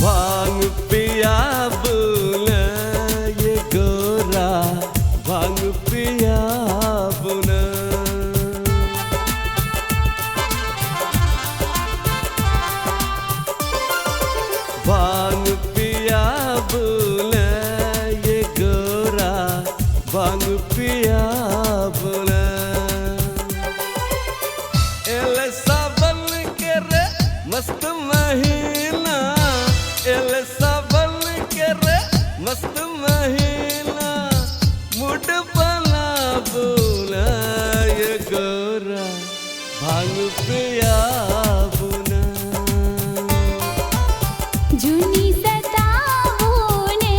भांग पिया बुना ये गोरा, भांग पिया बुना। भांग पिया बुना ये गोरा, भांग पिया बुना। एले सावन के रे मस्त महीना, एले सावन के रे मस्त महीना, मुड बना बुना ये गोरा, भांग पिया बुना। जुनी सतावूने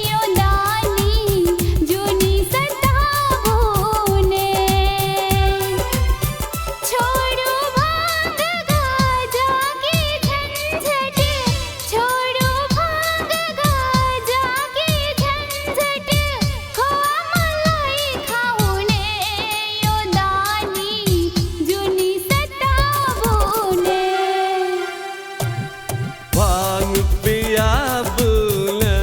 यो दानी, जुनी सतावूने। छोड़ो भांग गाजा की झंझट, छोड़ो भांग गाजा की झंझट। खोआ मलाई खाऊने यो दानी, जुनी सतावूने। भांग पिया बुना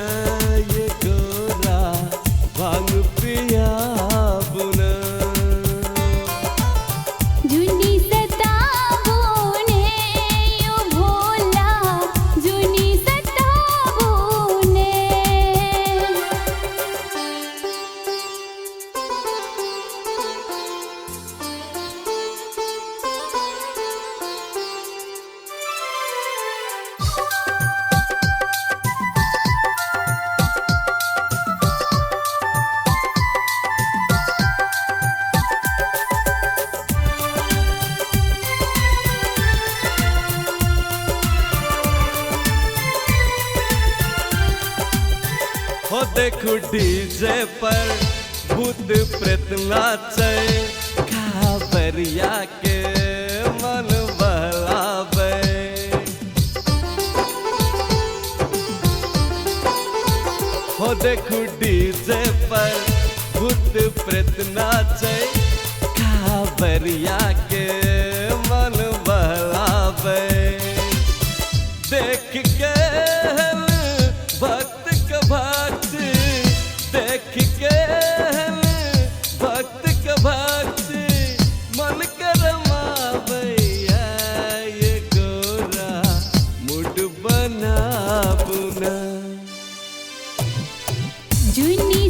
ये गोरा, भांग पिया बुना। जुनी सतावूने यो भोला, जुनी सतावूने। हो देखो डीजे पर भूत प्रेत नाचे, कांवरिया के मन बहलावे। हो देखो डीजे पर भूत प्रेत नाचे, कांवरिया के मन बहलावे। देख के भक्त के भक्ति, देख के भक्त के भक्ति, मन के रमावैया ये गोरा, मुड बना बुना। जुनी